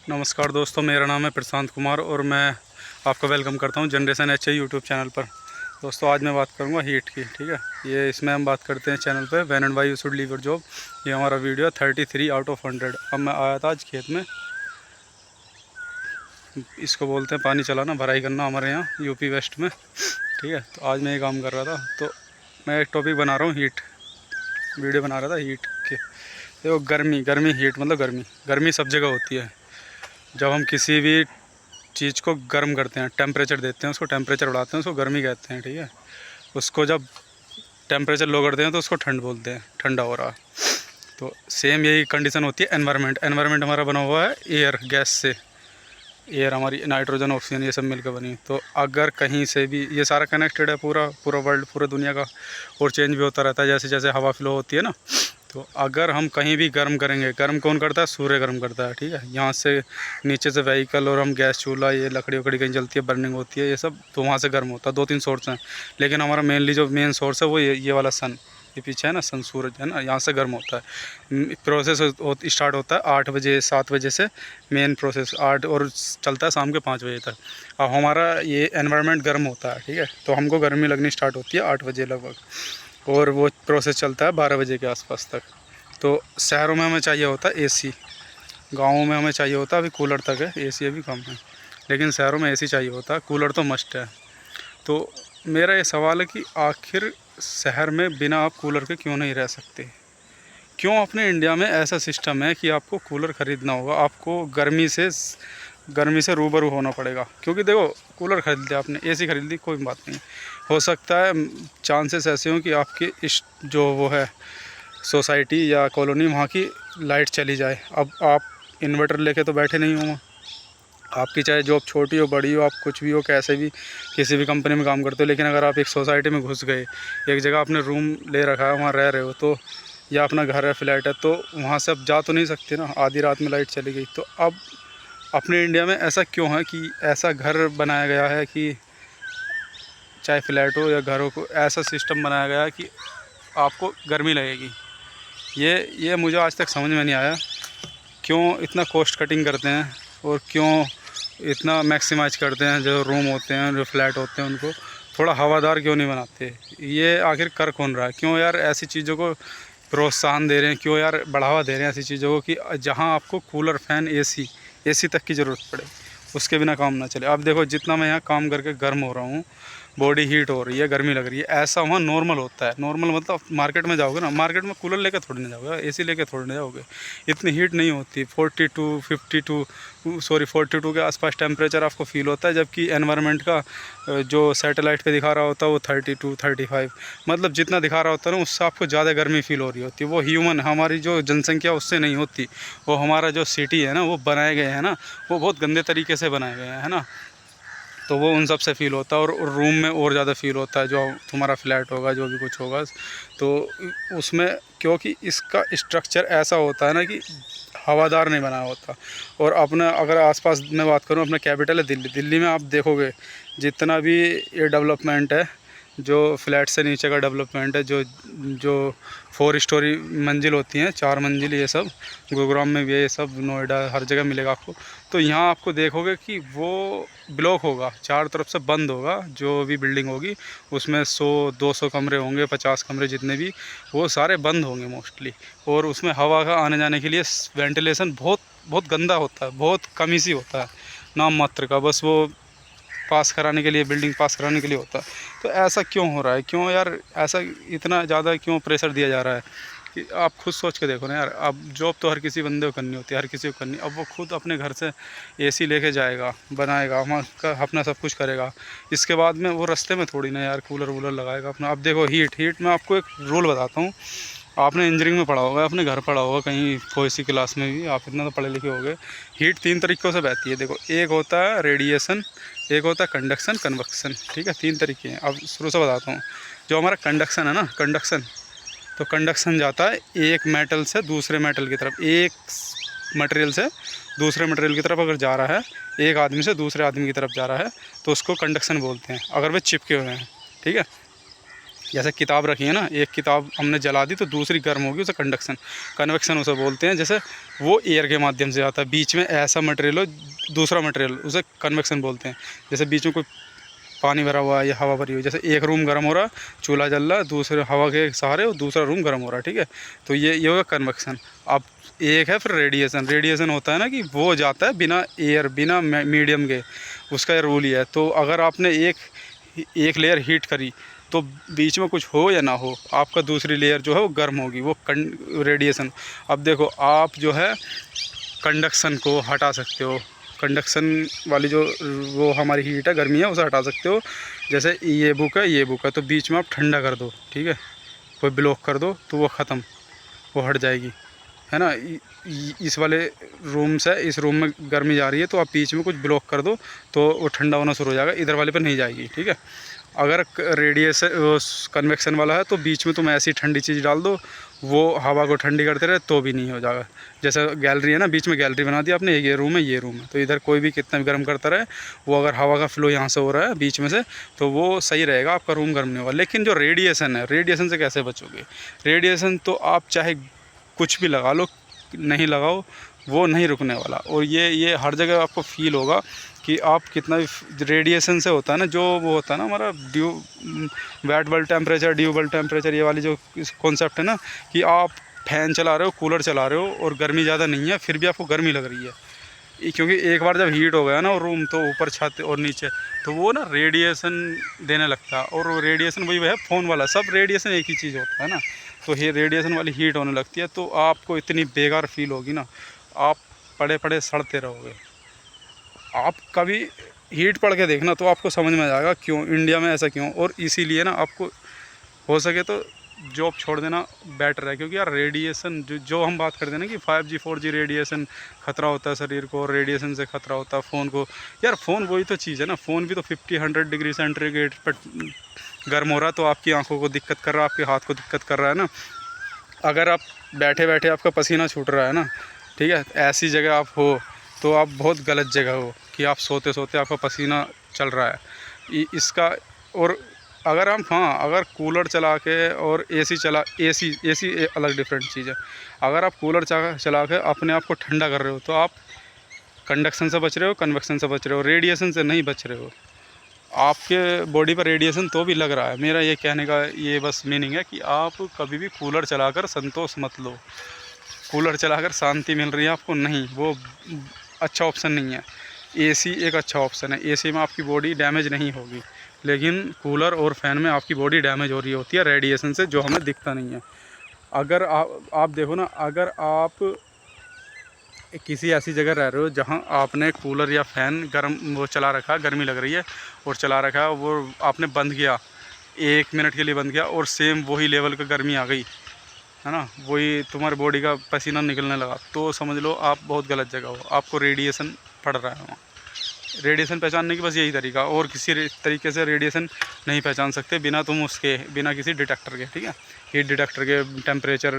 नमस्कार दोस्तों, मेरा नाम है प्रशांत कुमार और मैं आपका वेलकम करता हूं जनरेशन एच यूट्यूब चैनल पर। दोस्तों, आज मैं बात करूंगा हीट की। ठीक है, ये इसमें हम बात करते हैं चैनल पे when and why you should leave your job. ये हमारा वीडियो है 33 आउट ऑफ 100। अब मैं आया था आज खेत में, इसको बोलते हैं पानी चलाना, भराई करना हमारे यहाँ यूपी वेस्ट में। ठीक है, तो आज मैं ये काम कर रहा था, तो मैं एक टॉपिक बना रहा हूँ हीट, वीडियो बना रहा था हीट के। देखो, गर्मी गर्मी हीट मतलब गर्मी गर्मी सब जगह होती है। जब हम किसी भी चीज़ को गर्म करते हैं, टेम्परेचर देते हैं, उसको टेम्परेचर बढ़ाते हैं, उसको गर्मी कहते हैं। ठीक है, उसको जब टेम्परेचर लो करते हैं तो उसको ठंड बोलते हैं, ठंडा हो रहा। तो सेम यही कंडीशन होती है एनवायरनमेंट। एनवायरनमेंट हमारा बना हुआ है एयर, गैस से। एयर हमारी नाइट्रोजन, ऑक्सीजन, ये सब मिलकर बनी। तो अगर कहीं से भी, ये सारा कनेक्टेड है, पूरा पूरा वर्ल्ड, पूरा दुनिया का, और चेंज भी होता रहता है जैसे जैसे हवा फ्लो होती है ना। तो अगर हम कहीं भी गर्म करेंगे, गर्म कौन करता है? सूर्य गर्म करता है। ठीक है, यहाँ से नीचे से व्हीकल, और हम गैस चूल्हा, ये लकड़ी वकड़ी कहीं जलती है, बर्निंग होती है, ये सब, तो वहाँ से गर्म होता है। 2-3 सोर्स हैं, लेकिन हमारा मेनली जो मेन सोर्स है वो ये वाला सन, ये पीछे है ना सन, सूरज है ना, यहाँ से गर्म होता है। प्रोसेस स्टार्ट होता है 8 बजे 7 बजे से, मेन प्रोसेस 8, और चलता है शाम के 5 बजे तक। अब हमारा ये एनवायरनमेंट गर्म होता है। ठीक है, तो हमको गर्मी लगनी स्टार्ट होती है 8 बजे लगभग, और वो प्रोसेस चलता है 12 बजे के आसपास तक। तो शहरों में हमें चाहिए होता है एसी, गाँवों में हमें चाहिए होता है, अभी कूलर तक है, एसी अभी कम है, लेकिन शहरों में एसी चाहिए होता है, कूलर तो मस्ट है। तो मेरा ये सवाल है कि आखिर शहर में बिना आप कूलर के क्यों नहीं रह सकते? क्यों अपने इंडिया में ऐसा सिस्टम है कि आपको कूलर ख़रीदना होगा, आपको गर्मी से रूबरू होना पड़ेगा? क्योंकि देखो, कूलर ख़रीद लिया आपने, एसी ख़रीद ली, कोई बात नहीं, हो सकता है चांसेस ऐसे हों कि आपकी इस जो वो है सोसाइटी या कॉलोनी, वहाँ की लाइट चली जाए। अब आप इन्वर्टर लेके तो बैठे नहीं होंगे, आपकी चाहे जॉब छोटी हो बड़ी हो, आप कुछ भी हो, कैसे भी किसी भी कंपनी में काम करते हो, लेकिन अगर आप एक सोसाइटी में घुस गए, एक जगह आपने रूम ले रखा है, वहाँ रह रहे हो, तो या अपना घर है, फ्लैट है, तो वहाँ से आप जा तो नहीं सकते ना। आधी रात में लाइट चली गई, तो अब अपने इंडिया में ऐसा क्यों है कि ऐसा घर बनाया गया है कि चाहे फ्लैट हो या घर हो, को ऐसा सिस्टम बनाया गया है कि आपको गर्मी लगेगी। ये मुझे आज तक समझ में नहीं आया, क्यों इतना कॉस्ट कटिंग करते हैं और क्यों इतना मैक्सिमाइज करते हैं। जो रूम होते हैं, जो फ्लैट होते हैं, उनको थोड़ा हवादार क्यों नहीं बनाते? ये आखिर कर कौन रहा है? क्यों यार ऐसी चीज़ों को प्रोत्साहन दे रहे हैं? क्यों यार बढ़ावा दे रहे हैं ऐसी चीज़ों को कि जहाँ आपको कूलर, फ़ैन, एसी तक की ज़रूरत पड़े, उसके बिना काम ना चले? अब देखो, जितना मैं यहाँ काम करके गर्म हो रहा हूँ, बॉडी हीट हो रही है, गर्मी लग रही है, ऐसा वहाँ नॉर्मल होता है। नॉर्मल मतलब मार्केट में जाओगे ना, मार्केट में कूलर लेके थोड़ी ना जाओगे, एसी लेके थोड़ी ना जाओगे, इतनी हीट नहीं होती। 42, 52, सॉरी 42 के आसपास टेम्परेचर आपको फील होता है, जबकि एनवायरनमेंट का जो सैटेलाइट पे दिखा रहा होता है वो 32, 35, मतलब जितना दिखा रहा होता है ना, उससे आपको ज़्यादा गर्मी फील हो रही होती है। वो ह्यूमन, हमारी जो जनसंख्या, उससे नहीं होती। वो हमारा जो सिटी है ना, वो बनाए गए हैं ना, वो बहुत गंदे तरीके से बनाए गए हैं ना, तो वो उन सब से फ़ील होता है। और रूम में और ज़्यादा फ़ील होता है, जो तुम्हारा फ्लैट होगा, जो भी कुछ होगा, तो उसमें, क्योंकि इसका स्ट्रक्चर ऐसा होता है ना कि हवादार नहीं बना होता। और अपना अगर आसपास मैं बात करूं, अपना कैपिटल है दिल्ली, दिल्ली में आप देखोगे जितना भी ये डेवलपमेंट है, जो फ्लैट से नीचे का डेवलपमेंट है, जो जो 4 स्टोरी मंजिल होती हैं, 4 मंजिल, ये सब गुरुग्राम में भी है, ये सब नोएडा, हर जगह मिलेगा आपको। तो यहाँ आपको देखोगे कि वो ब्लॉक होगा, चारों तरफ से बंद होगा, जो भी बिल्डिंग होगी उसमें 100-200 कमरे होंगे, 50 कमरे जितने भी, वो सारे बंद होंगे मोस्टली। और उसमें हवा का आने जाने के लिए वेंटिलेशन बहुत बहुत गंदा होता है, बहुत कम सी होता है, नाम मात्र का, बस वो पास कराने के लिए, बिल्डिंग पास कराने के लिए होता है। तो ऐसा क्यों हो रहा है? क्यों यार ऐसा इतना ज़्यादा क्यों प्रेशर दिया जा रहा है? कि आप खुद सोच के देखो ना यार, अब जॉब तो हर किसी बंदे को करनी होती है, हर किसी को करनी। अब वो खुद अपने घर से एसी लेके जाएगा, बनाएगा, वहाँ अपना सब कुछ करेगा, इसके बाद में वो रास्ते में थोड़ी ना यार कूलर वूलर लगाएगा अपना। अब देखो, हीट में आपको एक रूल बताता हूँ, आपने इंजीनियरिंग में पढ़ा होगा, अपने घर पढ़ा होगा कहीं, कोई सी क्लास में भी, आप इतना तो पढ़े लिखे होगे। हीट 3 तरीक़ों से बहती है। देखो, एक होता है रेडिएशन, एक होता है कंडक्शन, कन्वेक्शन। ठीक है, 3 तरीके हैं। अब शुरू से बताता हूँ। जो हमारा कंडक्शन है ना, कंडक्शन, तो कंडक्शन जाता है एक मेटल से दूसरे मेटल की तरफ, एक मटेरियल से दूसरे मटेरियल की तरफ अगर जा रहा है, एक आदमी से दूसरे आदमी की तरफ जा रहा है, तो उसको कंडक्शन बोलते हैं, अगर वे चिपके हुए हैं। ठीक है, जैसे किताब रखी है ना, एक किताब हमने जला दी तो दूसरी गर्म होगी, उसे कंडक्शन कन्वेक्शन उसे बोलते हैं। जैसे वो एयर के माध्यम से आता है, बीच में ऐसा मटेरियल हो दूसरा मटेरियल, उसे कन्वेक्शन बोलते हैं। जैसे बीच में कोई पानी भरा हुआ है या हवा भरी हुई, जैसे एक रूम गर्म हो रहा, चूल्हा जल रहा, दूसरे हवा के सहारे और दूसरा रूम गर्म हो रहा है, ठीक है। तो ये होगा कन्वेक्शन। अब एक है फिर रेडिएशन। रेडिएशन होता है ना कि वो जाता है बिना एयर, बिना मीडियम के, उसका रूल ही है। तो अगर आपने एक लेयर हीट करी तो बीच में कुछ हो या ना हो, आपका दूसरी लेयर जो है वो गर्म होगी, वो रेडिएशन। अब देखो आप जो है कंडक्शन को हटा सकते हो, कंडक्शन वाली जो वो हमारी हीट है, गर्मी है, उसे हटा सकते हो। जैसे ये बुक है, ये बुक है, तो बीच में आप ठंडा कर दो, ठीक है, कोई ब्लॉक कर दो तो वो ख़त्म, वो हट जाएगी, है ना। इस वाले रूम से इस रूम में गर्मी जा रही है तो आप बीच में कुछ ब्लॉक कर दो तो वो ठंडा होना शुरू हो जाएगा, इधर वाले पर नहीं जाएगी, ठीक है। अगर रेडिएशन कन्वेक्शन वाला है तो बीच में तुम ऐसी ठंडी चीज़ डाल दो, वो हवा को ठंडी करते रहे तो भी नहीं हो जाएगा। जैसे गैलरी है ना, बीच में गैलरी बना दी आपने, ये रूम है, ये रूम है, तो इधर कोई भी कितना भी गर्म करता रहे, वो अगर हवा का फ्लो यहाँ से हो रहा है बीच में से तो वो सही रहेगा, आपका रूम गर्म नहीं होगा। लेकिन जो रेडिएशन है, रेडिएशन से कैसे बचोगे? रेडिएशन तो आप चाहे कुछ भी लगा लो, नहीं लगाओ, वो नहीं रुकने वाला। और ये हर जगह आपको फील होगा कि आप कितना भी रेडिएशन से होता है ना, जो वो होता है ना हमारा wet bulb temperature, due bulb temperature, ये वाली जो कॉन्सेप्ट है ना, कि आप फैन चला रहे हो, कूलर चला रहे हो और गर्मी ज़्यादा नहीं है फिर भी आपको गर्मी लग रही है, क्योंकि एक बार जब हीट हो गया ना रूम, तो ऊपर छत और नीचे तो वो ना रेडिएशन देने लगता है। और वो रेडिएशन वही है फ़ोन वाला, सब रेडिएशन एक ही चीज़ होता है ना, तो ये रेडिएशन वाली हीट होने लगती है, तो आपको इतनी बेकार फील होगी ना, आप पड़े पड़े सड़ते रहोगे। आप कभी हीट पढ़ के देखना तो आपको समझ में आ जाएगा क्यों इंडिया में ऐसा क्यों। और इसीलिए ना आपको हो सके तो जॉब छोड़ देना बेटर है, क्योंकि यार रेडिएशन जो हम बात करते हैं ना कि 5G 4G रेडिएशन खतरा होता है शरीर को, रेडिएशन से खतरा होता है फ़ोन को। यार फ़ोन वही तो चीज़ है ना, फ़ोन भी तो 50-100 डिग्री सेंटीग्रेड पर गर्म हो रहा है, तो आपकी आंखों को दिक्कत कर रहा है, आपके हाथ को दिक्कत कर रहा है ना। अगर आप बैठे बैठे आपका पसीना छूट रहा है ना, ठीक है, ऐसी जगह आप हो तो आप बहुत गलत जगह हो कि आप सोते सोते आपका पसीना चल रहा है इसका। और अगर हम अगर कूलर चला के और एसी अलग डिफरेंट चीज़ है। अगर आप कूलर चला के अपने आप को ठंडा कर रहे हो तो आप कंडक्शन से बच रहे हो, कन्वेक्शन से बच रहे हो, रेडिएशन से नहीं बच रहे हो। आपके बॉडी पर रेडिएशन तो भी लग रहा है। मेरा ये कहने का ये बस मीनिंग है कि आप कभी भी कूलर चलाकर संतोष मत लो, कूलर चलाकर शांति मिल रही है आपको, नहीं, वो अच्छा ऑप्शन नहीं है। एसी एक अच्छा ऑप्शन है, एसी में आपकी बॉडी डैमेज नहीं होगी, लेकिन कूलर और फैन में आपकी बॉडी डैमेज हो रही होती है रेडिएशन से, जो हमें दिखता नहीं है। अगर आप देखो ना, अगर आप किसी ऐसी जगह रह रहे हो जहाँ आपने कूलर या फ़ैन गर्म वो चला रखा, गर्मी लग रही है और चला रखा है, वो आपने बंद किया, 1 मिनट के लिए बंद किया और सेम वही लेवल का गर्मी आ गई, है ना, वही तुम्हारी बॉडी का पसीना निकलने लगा, तो समझ लो आप बहुत गलत जगह हो, आपको रेडिएशन पड़ रहा है वहाँ। रेडिएशन पहचानने की बस यही तरीका, और किसी तरीके से रेडिएशन नहीं पहचान सकते बिना किसी डिटेक्टर के, ठीक है, हीट डिटेक्टर के, टेम्परेचर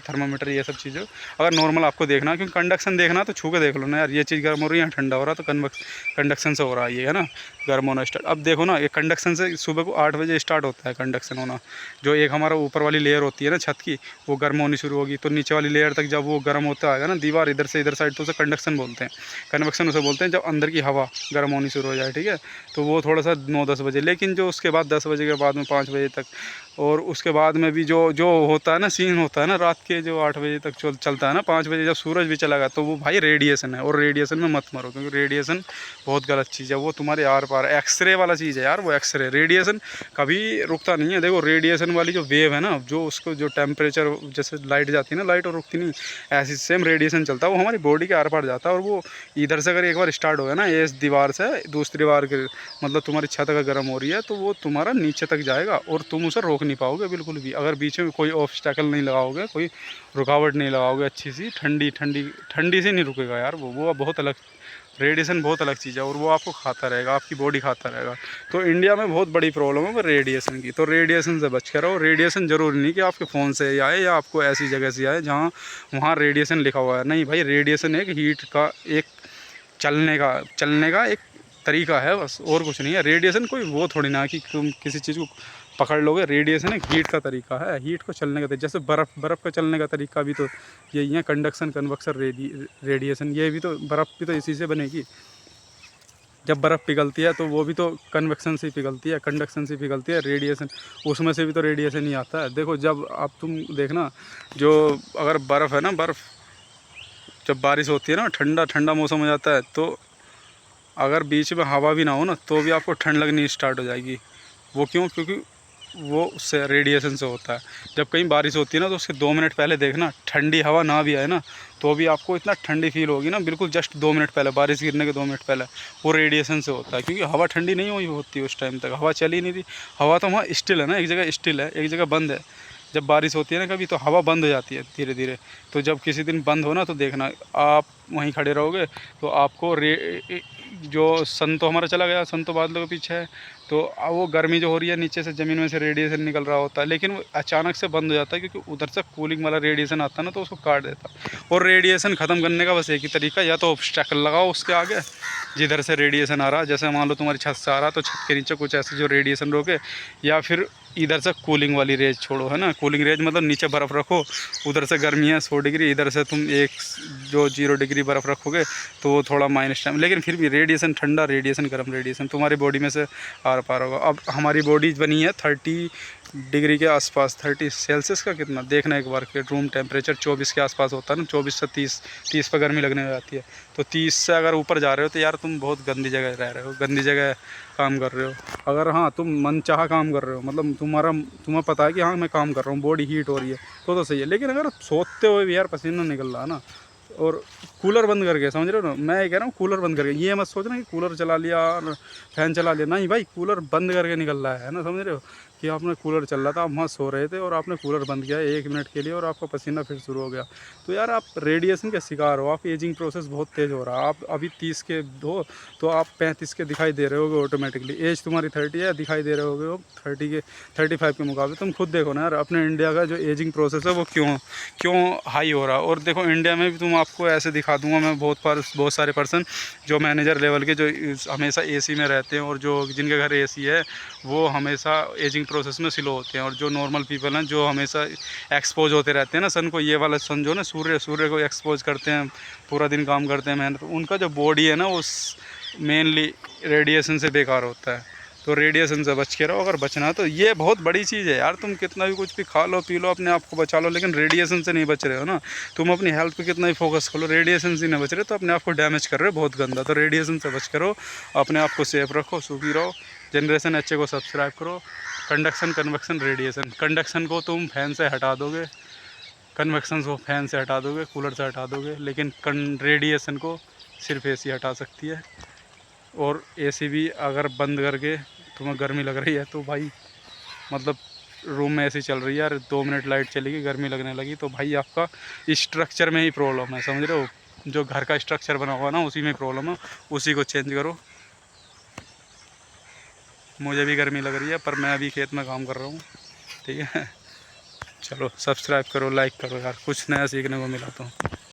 थर्मामीटर, ये सब चीज़ें। अगर नॉर्मल आपको देखना, क्योंकि कंडक्शन देखना तो छू के देख लो ना यार, ये चीज़ गर्म हो रही है, ठंडा हो रहा है, तो कंडक्शन से हो रहा है ये, है ना, गर्म होना स्टार्ट। अब देखो ना, ये कंडक्शन से सुबह को 8 बजे स्टार्ट होता है कंडक्शन होना। जो एक हमारा ऊपर वाली लेयर होती है ना छत की, वो गर्म होनी शुरू होगी, तो नीचे वाली लेयर तक जब वो गर्म होता आएगा ना, दीवार इधर से इधर साइड, तो उसे कंडक्शन बोलते हैं। कन्वेक्शन उसे बोलते हैं जब अंदर की हवा गर्म होनी शुरू हो जाए, ठीक है, तो वो थोड़ा सा 9-10 बजे। लेकिन जो उसके बाद 10 बजे के बाद में 5 बजे तक, और उसके बाद में भी जो होता है ना, सीन होता है ना रात के, जो 8 बजे तक चलता है ना, 5 बजे जब सूरज भी चला गया, तो वो भाई रेडिएशन है। और रेडिएशन में मत मरो, क्योंकि रेडिएशन बहुत गलत चीज़ है, वो तुम्हारे आर पार एक्सरे वाला चीज़ है यार, वो एक्सरे रेडिएशन कभी रुकता नहीं है। देखो रेडिएशन वाली जो वेव है ना, जो उसको जो टेम्परेचर, जैसे लाइट जाती है ना, लाइट और रुकती नहीं, ऐसी सेम रेडिएशन चलता है, वो हमारी बॉडी के आर पार जाता है। और वो इधर से अगर एक बार स्टार्ट हो गया ना, इस दीवार से दूसरी दीवार के, मतलब तुम्हारी छत अगर गर्म हो रही है, तो वो तुम्हारा नीचे तक जाएगा और तुम उसे रोक नहीं पाओगे बिल्कुल भी, अगर बीच में कोई ऑब्स्टैकल नहीं लगाओगे, कोई रुकावट नहीं लगाओगे अच्छी सी, ठंडी से नहीं रुकेगा यार वो बहुत अलग, रेडिएशन बहुत अलग चीज़ है, और वो आपको खाता रहेगा, आपकी बॉडी खाता रहेगा। तो इंडिया में बहुत बड़ी प्रॉब्लम है रेडिएशन की, तो रेडिएशन से बच कर रहो। रेडिएशन ज़रूरी नहीं कि आपके फ़ोन से आए या आपको ऐसी जगह से आए जहाँ वहाँ रेडिएशन लिखा हुआ है, नहीं भाई, रेडिएशन एक हीट का, एक चलने का एक तरीका है बस, और कुछ नहीं है। रेडिएशन कोई वो थोड़ी ना कि तुम किसी चीज़ को पकड़ लोगे। रेडिएशन एक हीट का तरीका है, हीट को चलने का तरीका। जैसे बर्फ़ का चलने का तरीका भी तो यही है, कंडक्शन, कन्वेक्शन, रेडिएशन। ये भी तो बर्फ़ भी तो इसी से बनेगी। जब बर्फ़ पिघलती है तो वो भी तो कन्वेक्शन से पिघलती है, कंडक्शन से पिघलती है। रेडिएशन, उसमें से भी तो रेडिएशन ही आता है। देखो जब आप तुम देखना, जो अगर बर्फ़ है ना, बर्फ़ जब बारिश होती है ना, ठंडा ठंडा मौसम हो जाता है, तो अगर बीच में हवा भी ना हो ना, तो भी आपको ठंड लगनी स्टार्ट हो जाएगी। वो क्यों? क्योंकि वो उससे रेडिएशन से होता है। जब कहीं बारिश होती है ना, तो उसके 2 मिनट पहले देखना, ठंडी हवा ना भी आए ना, तो भी आपको इतना ठंडी फील होगी ना, बिल्कुल जस्ट 2 मिनट पहले, बारिश गिरने के 2 मिनट पहले। वो रेडिएशन से होता है, क्योंकि हवा ठंडी नहीं हुई होती उस टाइम तक, हवा चली नहीं थी। हवा तो वहाँ स्टिल है ना, एक जगह स्टिल है, एक जगह बंद है। जब बारिश होती है ना कभी, तो हवा बंद हो जाती है धीरे धीरे। तो जब किसी दिन बंद हो ना, तो देखना आप वहीं खड़े रहोगे, तो आपको जो सन तो हमारा चला गया, सन तो बादलों के पीछे है, तो वो गर्मी जो हो रही है नीचे से, ज़मीन में से रेडिएशन निकल रहा होता है, लेकिन वो अचानक से बंद हो जाता है, क्योंकि उधर से कूलिंग वाला रेडिएशन आता है ना, तो उसको काट देता है। और रेडिएशन ख़त्म करने का बस एक ही तरीका, या तो ऑब्स्टैकल लगाओ उसके आगे, जिधर से रेडिएशन आ रहा है। जैसे मान लो तुम्हारी छत से आ रहा, तो छत के नीचे कुछ ऐसे जो रेडिएशन रोके, या फिर इधर से कूलिंग वाली रेज छोड़ो, है ना। कूलिंग रेज मतलब नीचे बर्फ़ रखो, उधर से गर्मी है 100 डिग्री, इधर से तुम एक जो 0 डिग्री बर्फ़ रखोगे, तो वो थोड़ा माइनस टाइम, लेकिन फिर भी रेडिएशन ठंडा, रेडिएशन गर्म, रेडिएशन तुम्हारी बॉडी में से आर पार होगा। अब हमारी बॉडी बनी है 30 डिग्री के आसपास, 30 सेल्सियस का कितना देखना एक बार के, रूम टेम्परेचर 24 के आसपास होता है ना, 24 से 30 पर गर्मी लगने जाती है। तो 30 से अगर ऊपर जा रहे हो, तो यार तुम बहुत गंदी जगह रह रहे हो, गंदी जगह काम कर रहे हो। अगर हाँ तुम मनचाहा काम कर रहे हो, मतलब तुम्हें पता है कि हाँ मैं काम कर रहा हूँ, बॉडी हीट हो रही है, तो सही है। लेकिन अगर सोते हुए भी यार पसीना निकल रहा है ना, और कूलर बंद करके, समझ रहे हो ना, मैं ये कह रहा हूँ कूलर बंद करके, ये मत सोचना कि कूलर चला लिया और फैन चला लिया, नहीं भाई, कूलर बंद करके निकल रहा है ना, समझ रहे हो कि आपने कूलर चल रहा था, आप वहाँ सो रहे थे और आपने कूलर बंद किया 1 मिनट के लिए, और आपका पसीना फिर शुरू हो गया, तो यार आप रेडिएशन के शिकार हो, आप एजिंग प्रोसेस बहुत तेज़ हो रहा है। आप अभी 30 के हो, तो आप 35 के दिखाई दे रहे होगे ऑटोमेटिकली। एज तुम्हारी 30 है, दिखाई दे रहे होगे हो 35 के मुकाबले। तुम खुद देखो ना यार, अपने इंडिया का जो एजिंग प्रोसेस है वो क्यों हाई हो रहा है। और देखो इंडिया में भी, तुम आपको ऐसे दिखा दूंगा मैं, बहुत सारे पर्सन जो मैनेजर लेवल के, जो हमेशा एसी में रहते हैं, और जो जिनके घर एसी है, वो हमेशा एजिंग प्रोसेस में स्लो होते हैं। और जो नॉर्मल पीपल हैं, जो हमेशा एक्सपोज होते रहते हैं ना सन को, ये वाला सन जो ना, सूर्य को एक्सपोज करते हैं, पूरा दिन काम करते हैं मेहनत, उनका जो बॉडी है ना, वो मेनली रेडिएशन से बेकार होता है। तो रेडिएशन से बच के रहो, अगर बचना तो ये बहुत बड़ी चीज़ है यार। तुम कितना भी कुछ भी खा लो पी लो, अपने आप को बचा लो, लेकिन रेडिएशन से नहीं बच रहे हो ना। तुम अपनी हेल्थ पे कितना भी फोकस कर लो, रेडिएशन से नहीं बच रहे, तो अपने आप को डैमेज कर रहे हो बहुत गंदा। तो रेडिएशन से बच करो, अपने आप को सेफ रखो, सुखी रहो। जनरेशन अच्छे को सब्सक्राइब करो। Conduction, convection, radiation. कंडक्शन को तुम फैन से हटा दोगे, कन्वेक्शन को फैन से हटा दोगे, कूलर से हटा दोगे, लेकिन रेडिएशन को सिर्फ एसी हटा सकती है। और एसी भी अगर बंद करके तुम्हें गर्मी लग रही है, तो भाई मतलब रूम में ऐसी चल रही है यार, 2 मिनट लाइट चलेगी, गर्मी लगने लगी, तो भाई आपका स्ट्रक्चर में ही प्रॉब्लम है, समझ रहे हो। जो घर का स्ट्रक्चर बना हुआ ना, उसी में प्रॉब्लम है, उसी को चेंज करो। मुझे भी गर्मी लग रही है, पर मैं अभी खेत में काम कर रहा हूँ, ठीक है। चलो सब्सक्राइब करो, लाइक करो यार, कुछ नया सीखने को मिला तो।